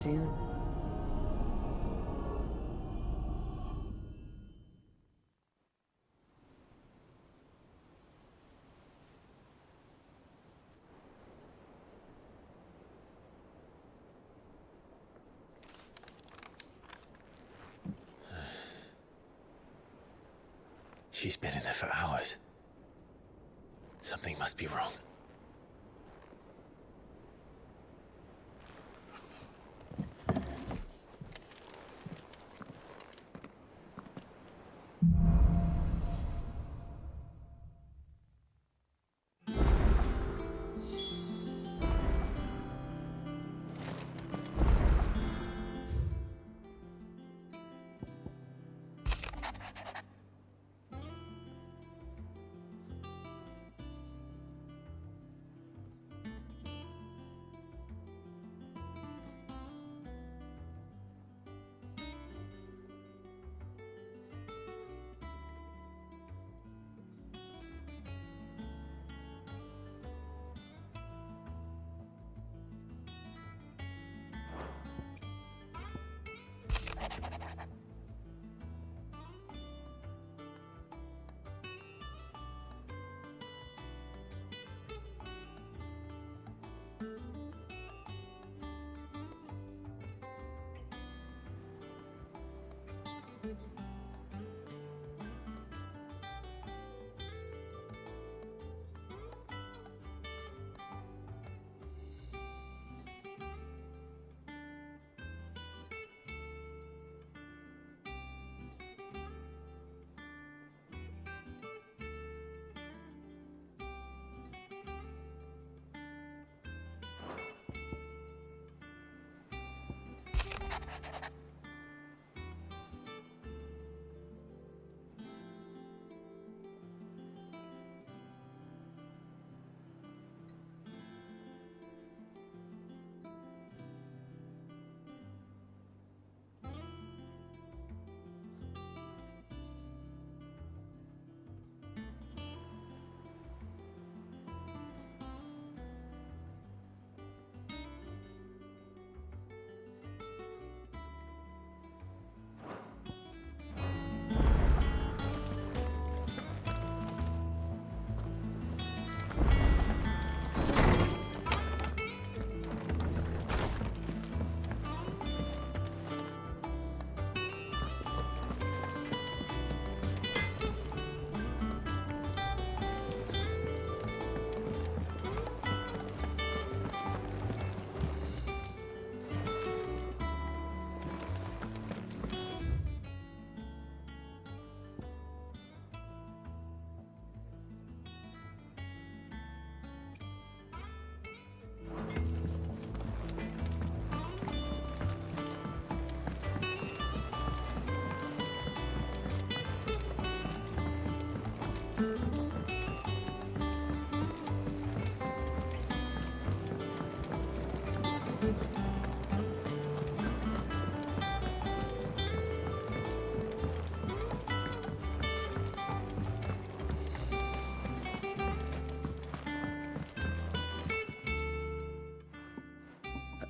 soon. She's been in there for hours. Something must be wrong.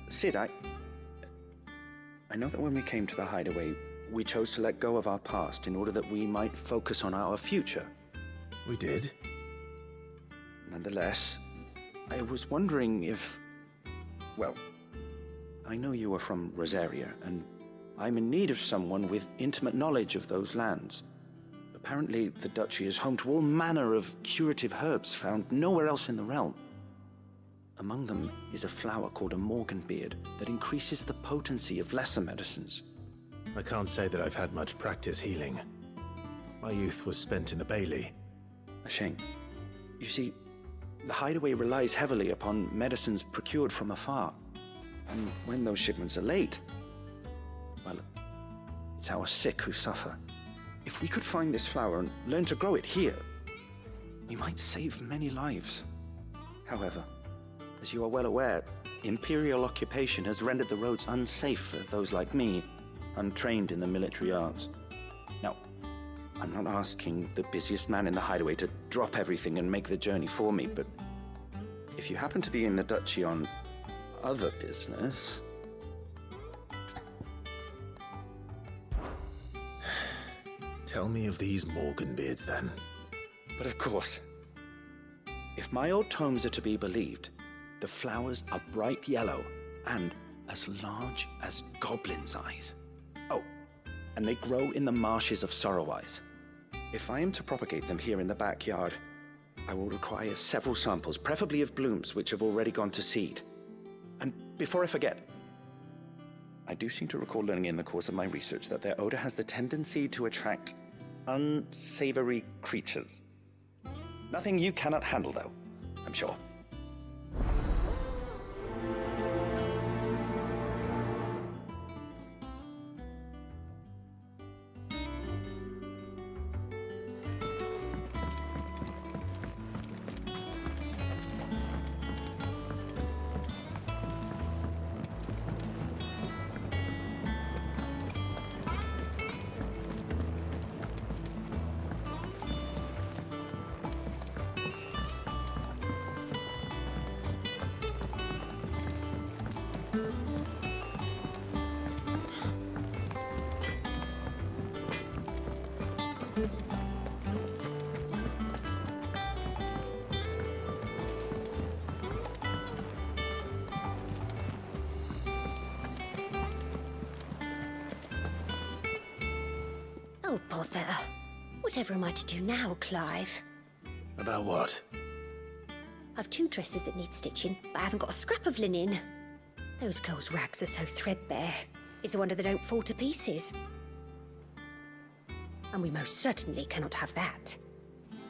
Cid, I know that when we came to the hideaway, we chose to let go of our past in order that we might focus on our future. We did? Nonetheless, I was wondering if... Well, I know you are from Rosaria, and I'm in need of someone with intimate knowledge of those lands. Apparently, the duchy is home to all manner of curative herbs found nowhere else in the realm. Among them is a flower called a morganbeard that increases the potency of lesser medicines. I can't say that I've had much practice healing. My youth was spent in the Bailey. A shame. You see, the hideaway relies heavily upon medicines procured from afar. And when those shipments are late, well, it's our sick who suffer. If we could find this flower and learn to grow it here, we might save many lives. However, as you are well aware, Imperial occupation has rendered the roads unsafe for those like me, untrained in the military arts. Now, I'm not asking the busiest man in the hideaway to drop everything and make the journey for me, but if you happen to be in the duchy on other business, Tell me of these Morganbeards, then. But of course, if my old tomes are to be believed, the flowers are bright yellow and as large as goblins' eyes. Oh, and they grow in the marshes of Sorrowise. If I am to propagate them here in the backyard, I will require several samples, preferably of blooms which have already gone to seed. And before I forget, I do seem to recall learning in the course of my research that their odor has the tendency to attract unsavory creatures. Nothing you cannot handle, though, I'm sure. Oh, bother. Whatever am I to do now, Clive? About what? I've 2 dresses that need stitching, but I haven't got a scrap of linen. Those girls' rags are so threadbare. It's a wonder they don't fall to pieces. And we most certainly cannot have that.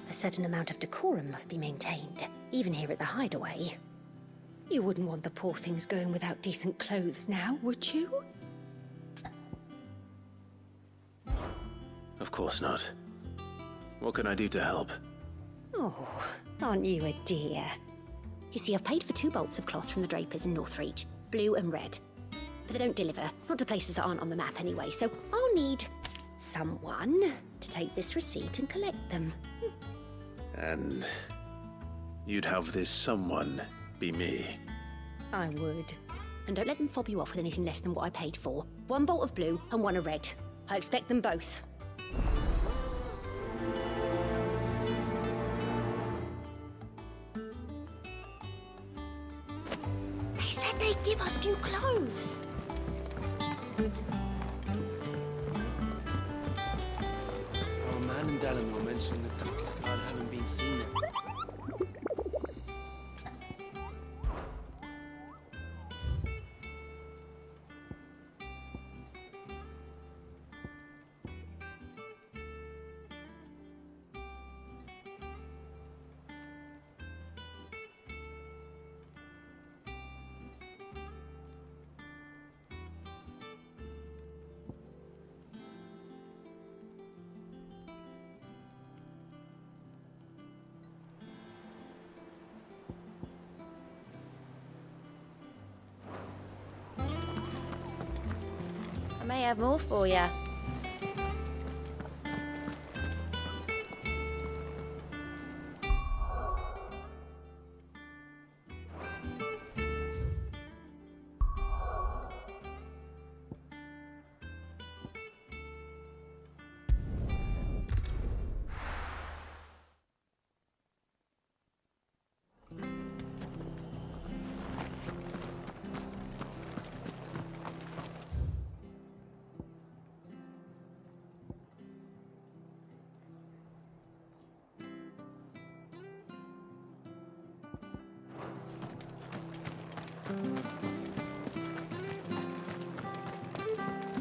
A certain amount of decorum must be maintained, even here at the hideaway. You wouldn't want the poor things going without decent clothes now, would you? Of course not. What can I do to help? Oh, aren't you a dear? You see, I've paid for 2 bolts of cloth from the drapers in Northreach, blue and red. But they don't deliver, not to places that aren't on the map anyway, so I'll need someone to take this receipt and collect them. And you'd have this someone be me? I would. And don't let them fob you off with anything less than what I paid for. 1 bolt of blue and 1 of red. I expect them both. They said they'd give us new clothes. Our man in Telamon mentioned that Kupka's guard haven't been seen yet. I may have more for you.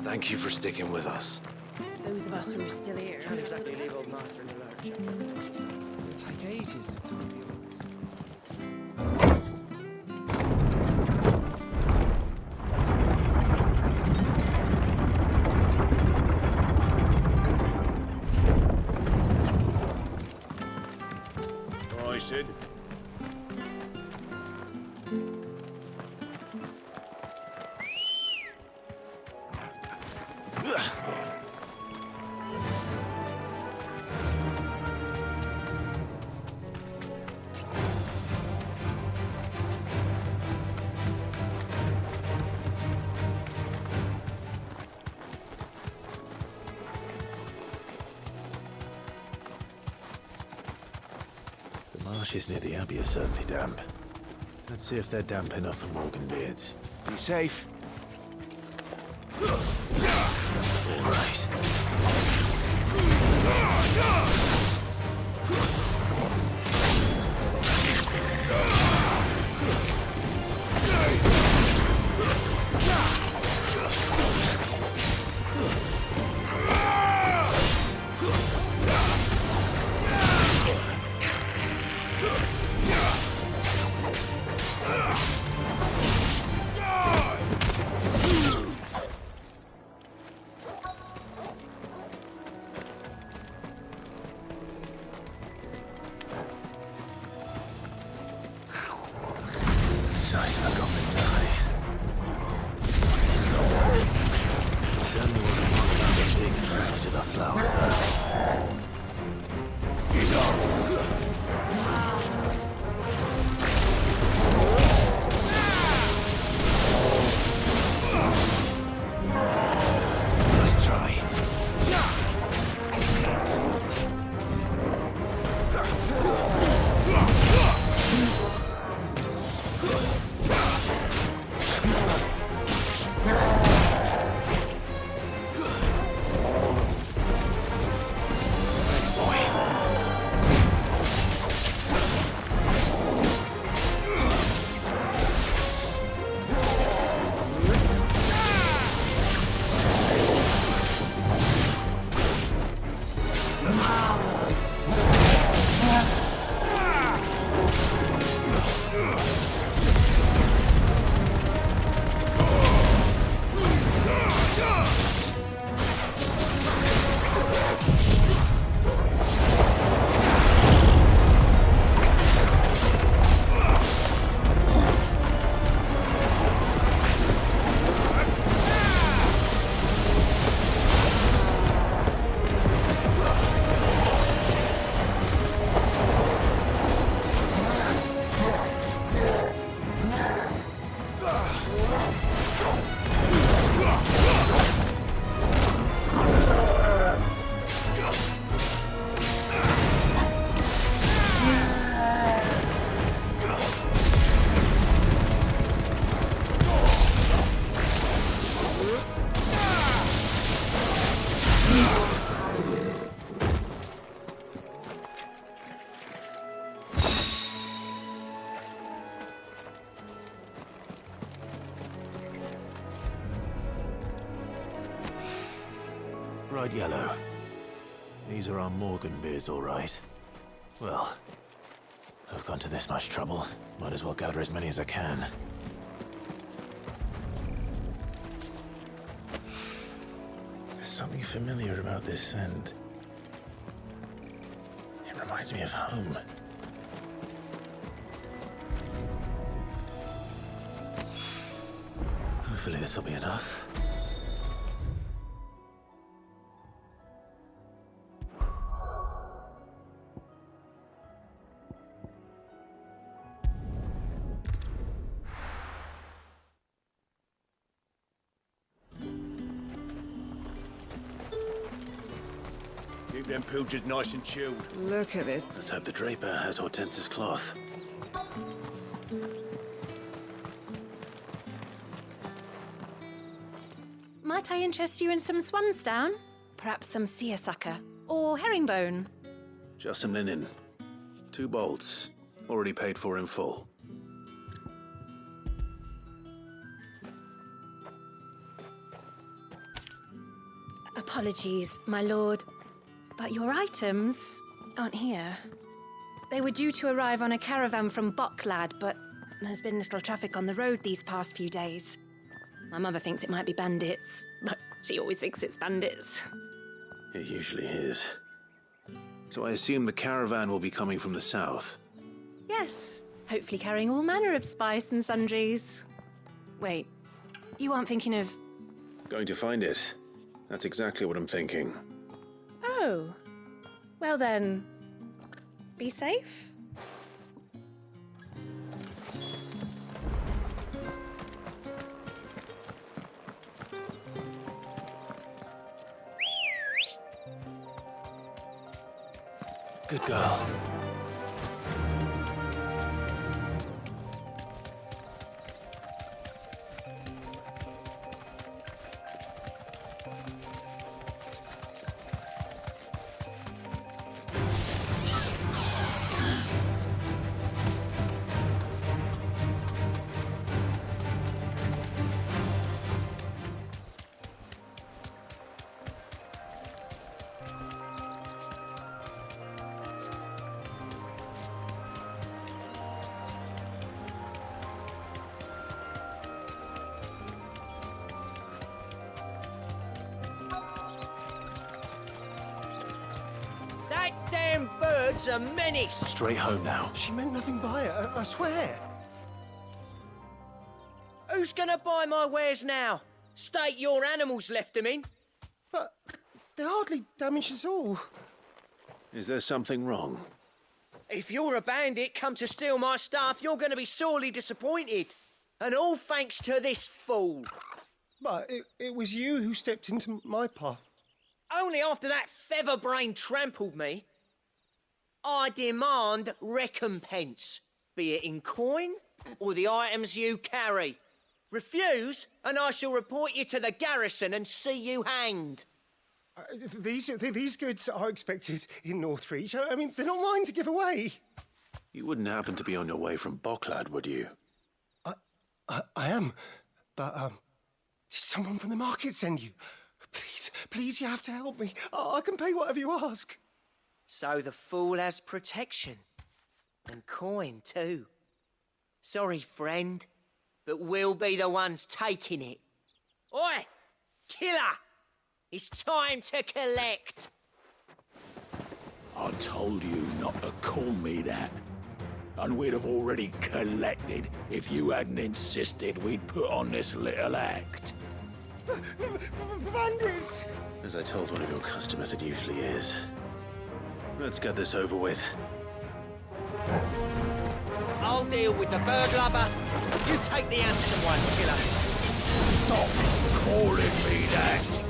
Thank you for sticking with us. Those of us who are still here. Can't exactly leave old master in the lurch. It'll take ages to talk to you. All right, Cid. ashes near the abbey are certainly damp. Let's see if they're damp enough for Morganbeards. Be safe. All right. Bright yellow. These are our Morganbeards, all right. Well, I've gone to this much trouble. Might as well gather as many as I can. There's something familiar about this scent. It reminds me of home. Hopefully this will be enough. Keep them pilgers nice and chilled. Look at this. Let's hope the Draper has Hortense's cloth. Might I interest you in some swansdown? Perhaps some seersucker? Or herringbone? Just some linen. 2 bolts. Already paid for in full. Apologies, my lord, but your items aren't here. They were due to arrive on a caravan from Bocklad, but there's been little traffic on the road these past few days. My mother thinks it might be bandits, but she always thinks it's bandits. It usually is. So I assume the caravan will be coming from the south. Yes, hopefully carrying all manner of spice and sundries. Wait, you aren't thinking of... Going to find it. That's exactly what I'm thinking. Oh, well then, be safe. Good girl. bird's a menace! Straight home now. She meant nothing by it, I swear. Who's gonna buy my wares now? State your animals left them in. But they hardly damaged us all. Is there something wrong? If you're a bandit come to steal my stuff, you're gonna be sorely disappointed. And all thanks to this fool. But it was you who stepped into my path. Only after that feather-brain trampled me. I demand recompense, be it in coin or the items you carry. Refuse, and I shall report you to the garrison and see you hanged. These goods are expected in Northreach. I mean, they're not mine to give away. You wouldn't happen to be on your way from Bocklad, would you? I am, but did someone from the market send you? Please, you have to help me. I can pay whatever you ask. So the fool has protection. And coin, too. Sorry, friend, but we'll be the ones taking it. Oi! Killer! It's time to collect! I told you not to call me that. And we'd have already collected if you hadn't insisted we'd put on this little act. Bandits! As I told one of your customers, it usually is. Let's get this over with. I'll deal with the bird lover. You take the handsome one, killer. Stop calling me that!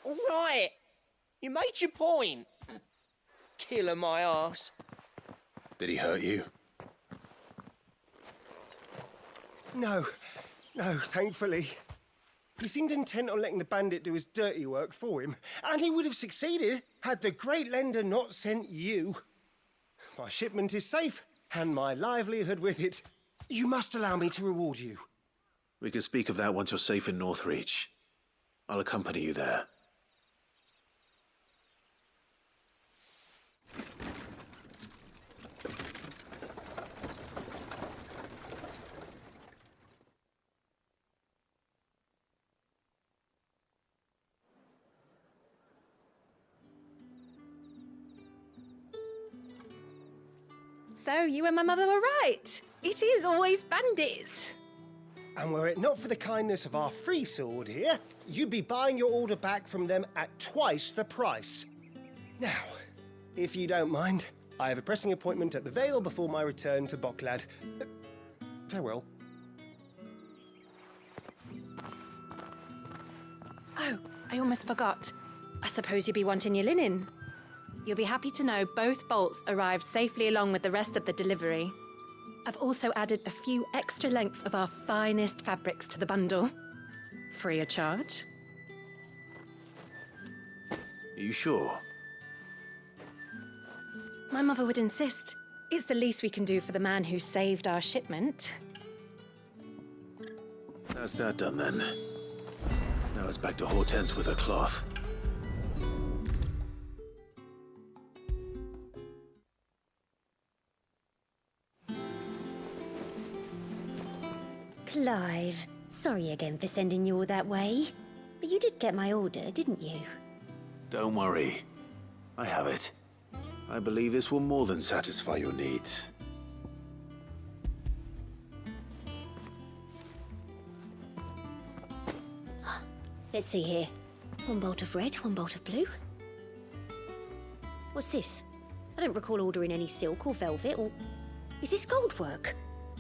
All right. You made your point. Killer my arse. Did he hurt you? No, thankfully. He seemed intent on letting the bandit do his dirty work for him, and he would have succeeded had the Great Lender not sent you. My shipment is safe, and my livelihood with it. You must allow me to reward you. We can speak of that once you're safe in Northreach. I'll accompany you there. So you and my mother were right. It is always bandits. And were it not for the kindness of our free sword here, you'd be buying your order back from them at twice the price. Now, if you don't mind, I have a pressing appointment at the Vale before my return to Bocklad. Farewell. Oh, I almost forgot. I suppose you'll be wanting your linen. You'll be happy to know both bolts arrived safely along with the rest of the delivery. I've also added a few extra lengths of our finest fabrics to the bundle. Free of charge. Are you sure? My mother would insist. It's the least we can do for the man who saved our shipment. That's that done then. Now it's back to Hortense with her cloth. Clive, sorry again for sending you all that way. But you did get my order, didn't you? Don't worry. I have it. I believe this will more than satisfy your needs. Let's see here. One bolt of red, one bolt of blue. What's this? I don't recall ordering any silk or velvet or... Is this gold work?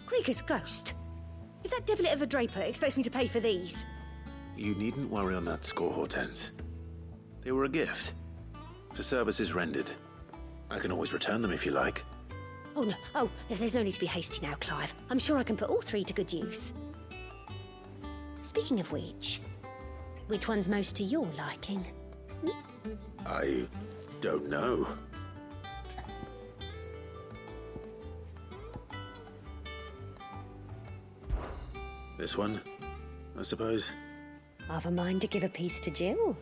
Krieger's ghost. If that devilit of a draper expects me to pay for these... You needn't worry on that score, Hortense. They were a gift. For services rendered. I can always return them if you like. Oh no, there's no need to be hasty now, Clive. I'm sure I can put all three to good use. Speaking of which one's most to your liking? I don't know. This one, I suppose. I've a mind to give a piece to Jill.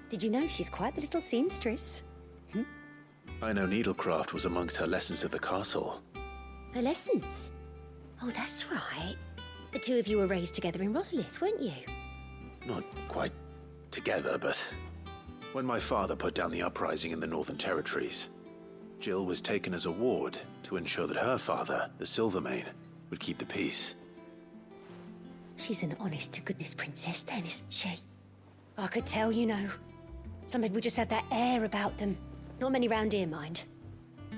Did you know she's quite the little seamstress? I know needlecraft was amongst her lessons at the castle. Her lessons? Oh, that's right. The two of you were raised together in Rosaria, weren't you? Not quite together, but when my father put down the uprising in the Northern Territories, Jill was taken as a ward to ensure that her father, the Silvermane, would keep the peace. She's an honest-to-goodness princess then, isn't she? I could tell, you know. Some people just have that air about them. Not many round here, mind.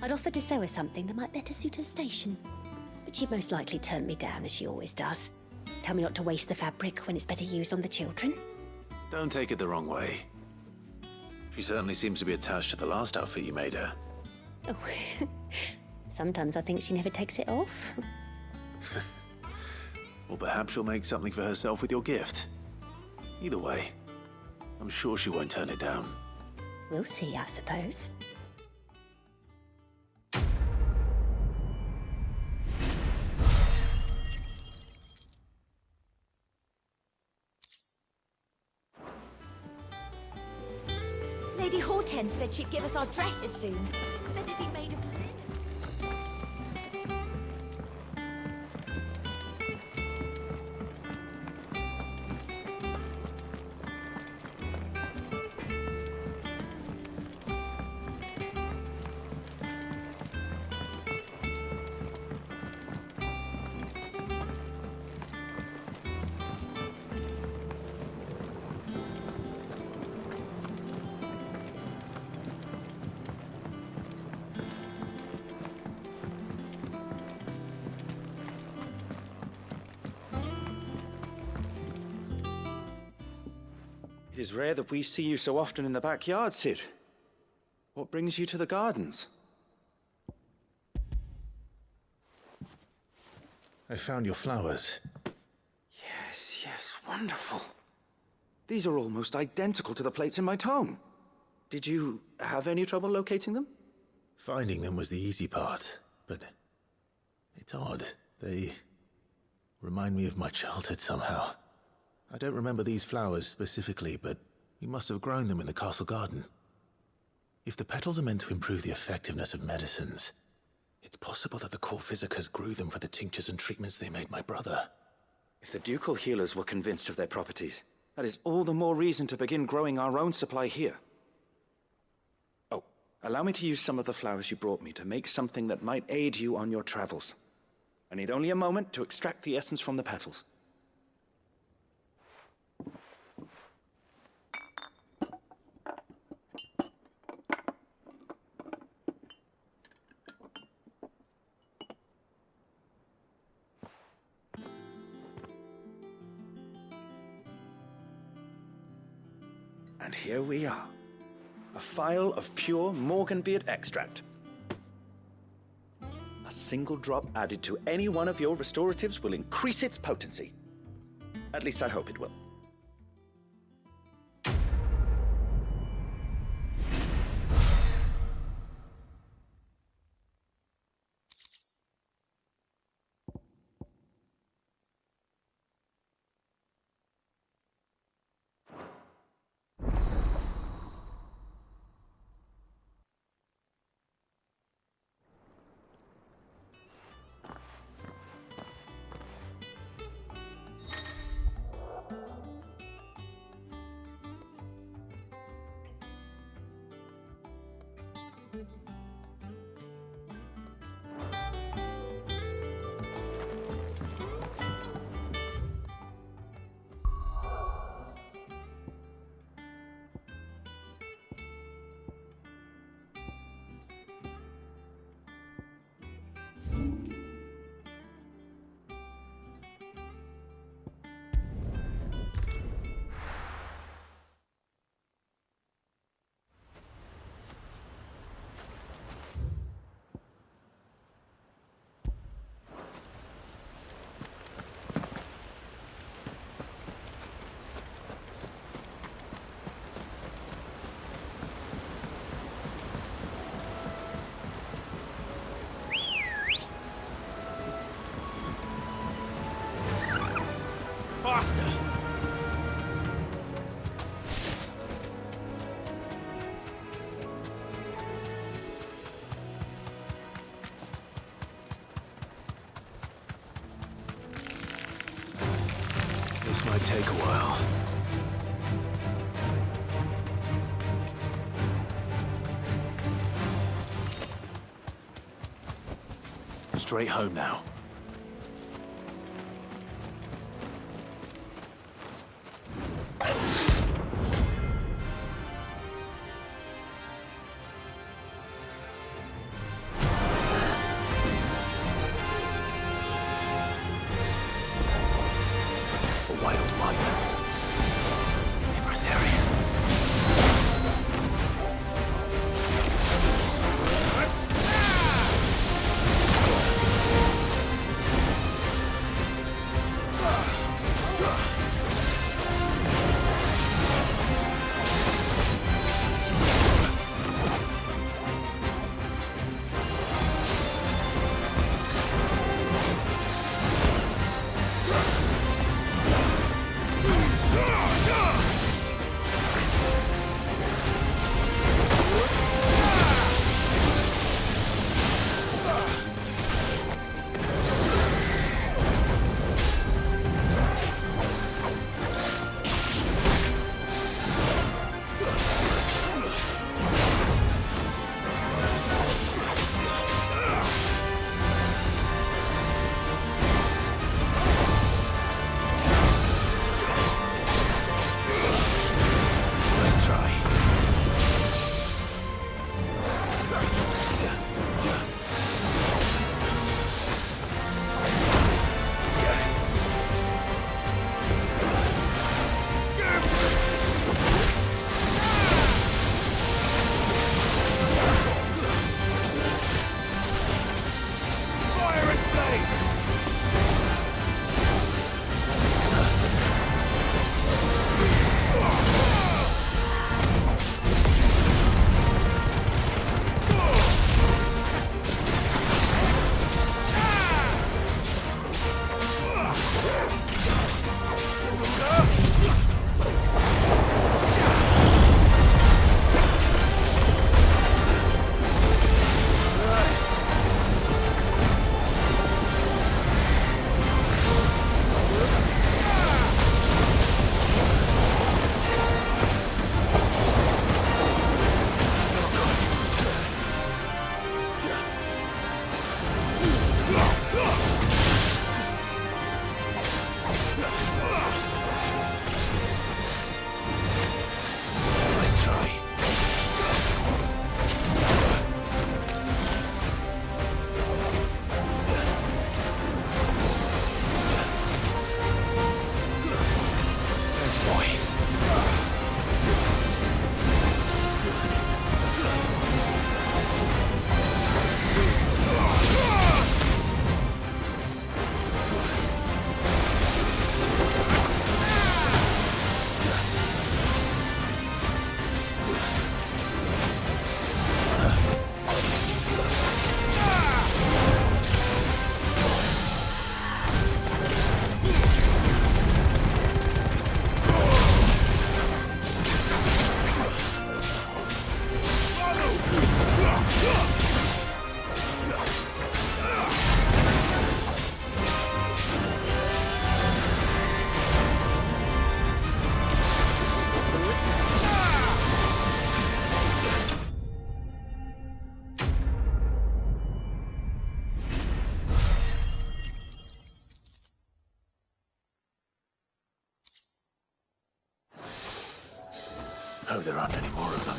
I'd offered to sew her something that might better suit her station. But she'd most likely turn me down, as she always does. Tell me not to waste the fabric when it's better used on the children. Don't take it the wrong way. She certainly seems to be attached to the last outfit you made her. Oh, sometimes I think she never takes it off. Or perhaps she'll make something for herself with your gift. Either way, I'm sure she won't turn it down. We'll see, I suppose. Lady Hortense said she'd give us our dresses soon. Said they'd be made of linen. It is rare that we see you so often in the backyard, Cid. What brings you to the gardens? I found your flowers. Yes, wonderful. These are almost identical to the plates in my tome. Did you have any trouble locating them? Finding them was the easy part, but it's odd. They remind me of my childhood somehow. I don't remember these flowers specifically, but you must have grown them in the castle garden. If the petals are meant to improve the effectiveness of medicines, it's possible that the court physicers grew them for the tinctures and treatments they made my brother. If the ducal healers were convinced of their properties, that is all the more reason to begin growing our own supply here. Oh, allow me to use some of the flowers you brought me to make something that might aid you on your travels. I need only a moment to extract the essence from the petals. And here we are. A phial of pure Morganbeard extract. A single drop added to any one of your restoratives will increase its potency. At least I hope it will. might take a while. Straight home now. Oh, there aren't any more of them.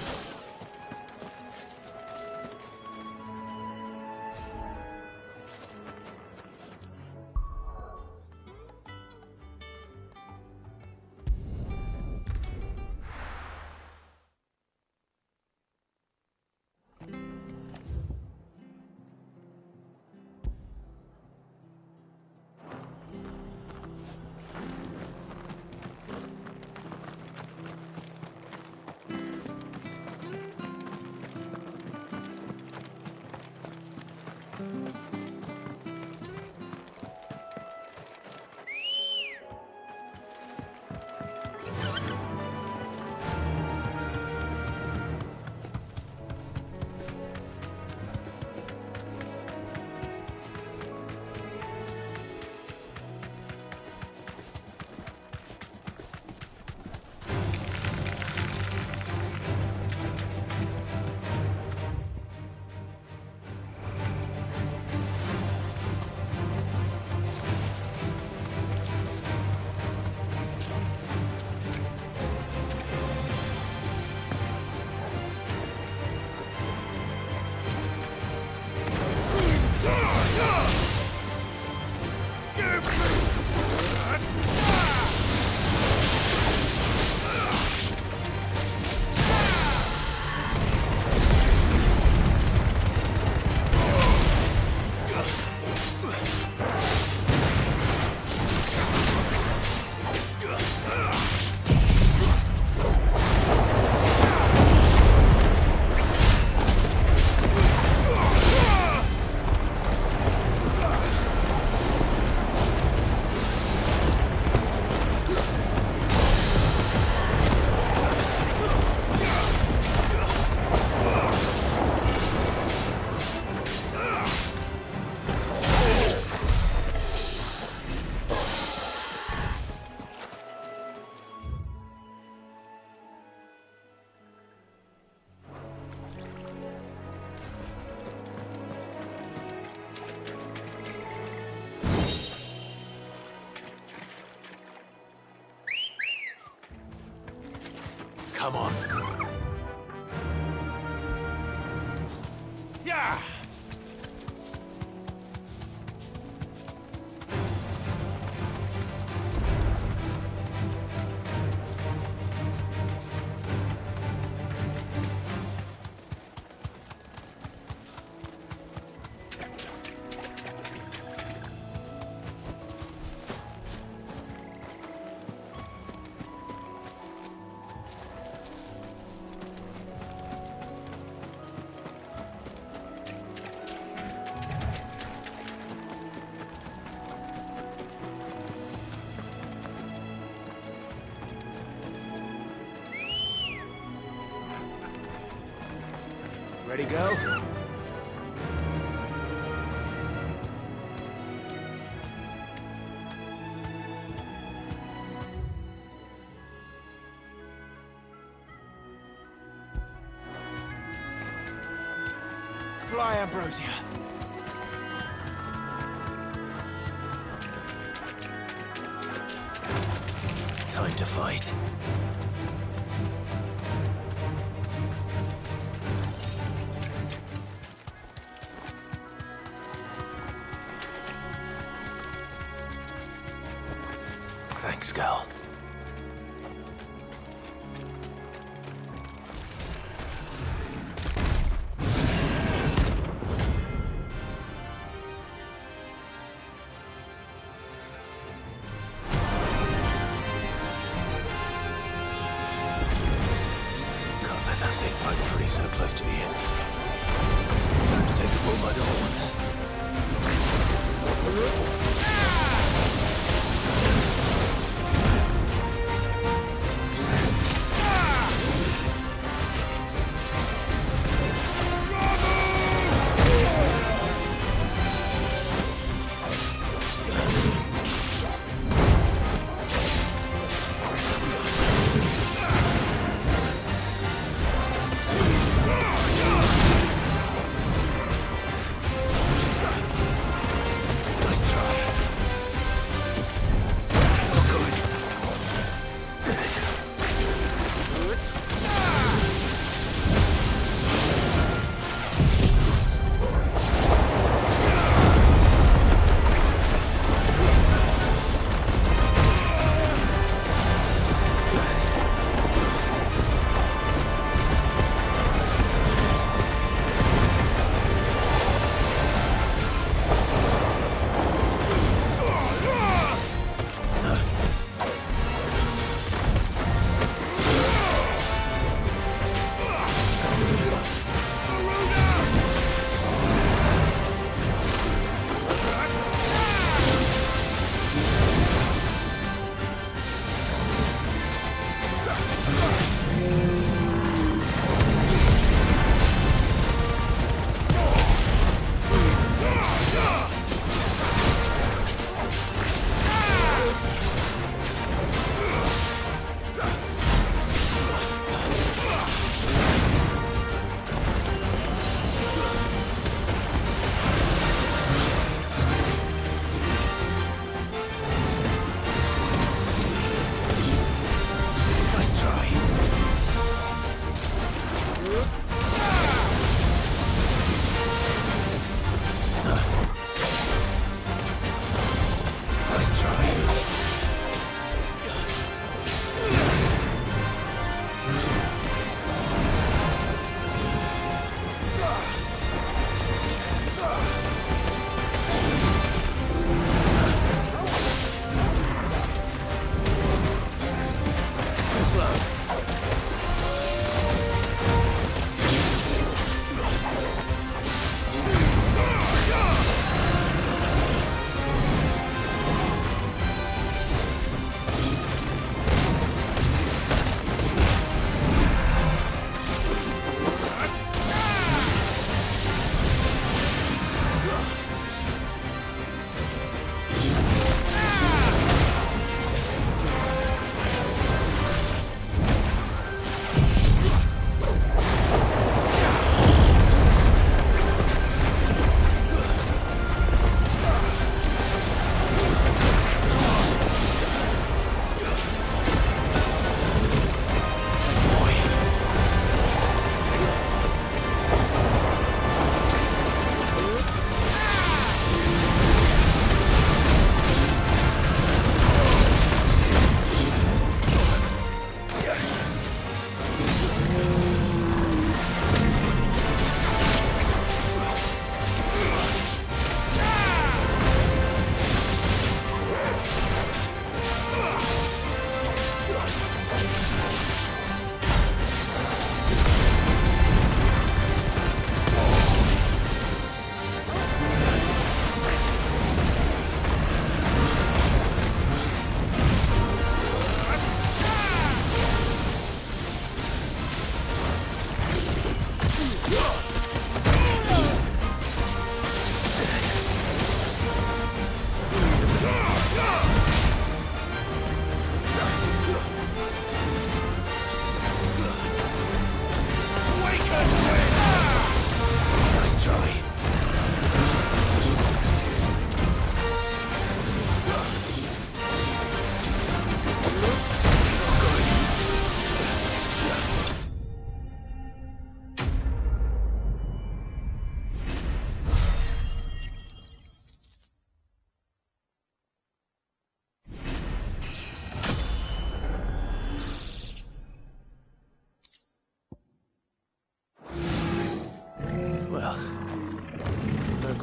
Come on. Yeah! Ready, go? Fly, Ambrosia. Time to fight. Thanks, Gal. Can't let that thing bite free so close to the end. Time to take the bull by the horns. Nice try.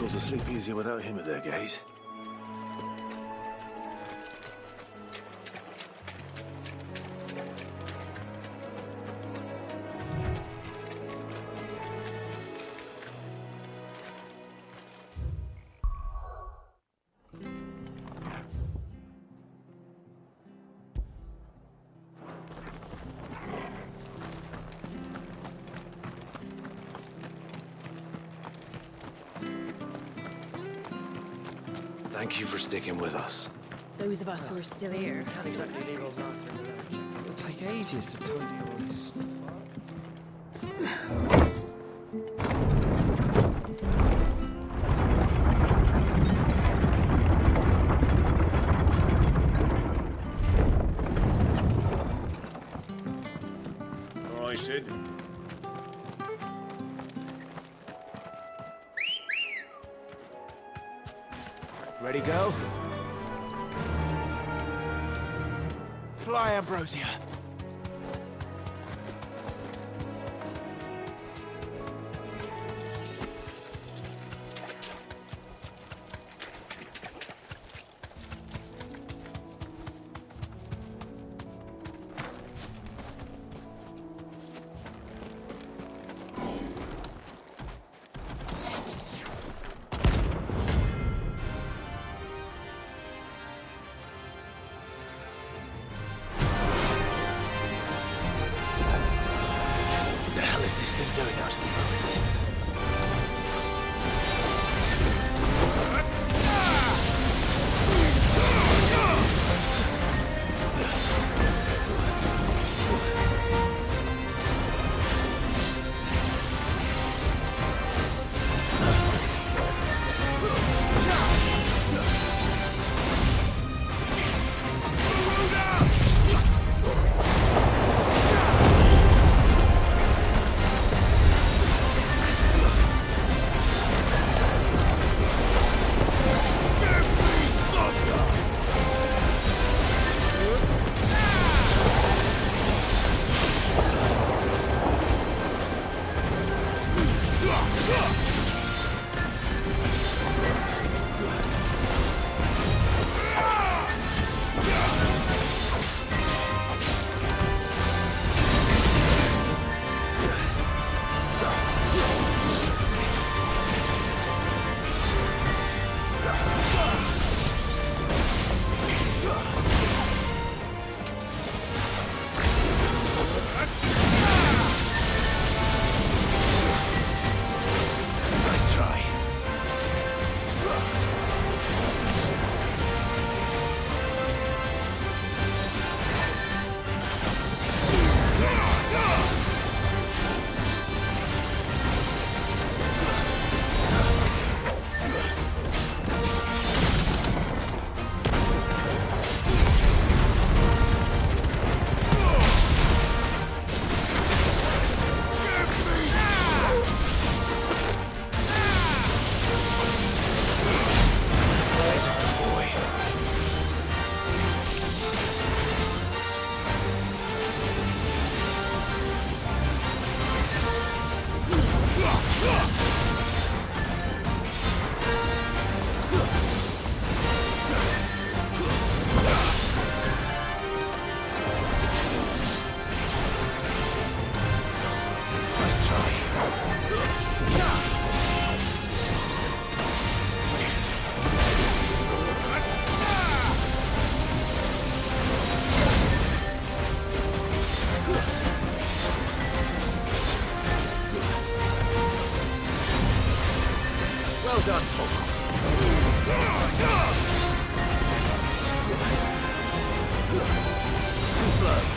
locals will sleep easier without him at their gate. Thank you for sticking with us. Those of us who are still here. Can't exactly leave old Arthur in the lurch. It'll take ages to tidy all this stuff All right, Cid. Ready, go? Fly, Ambrosia. What is this thing doing out of the moment? Well done, Torgal. Too slow.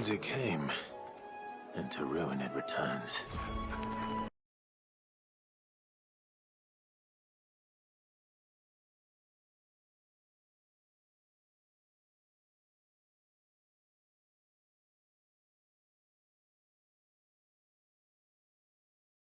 ruins it came, and to ruin it returns.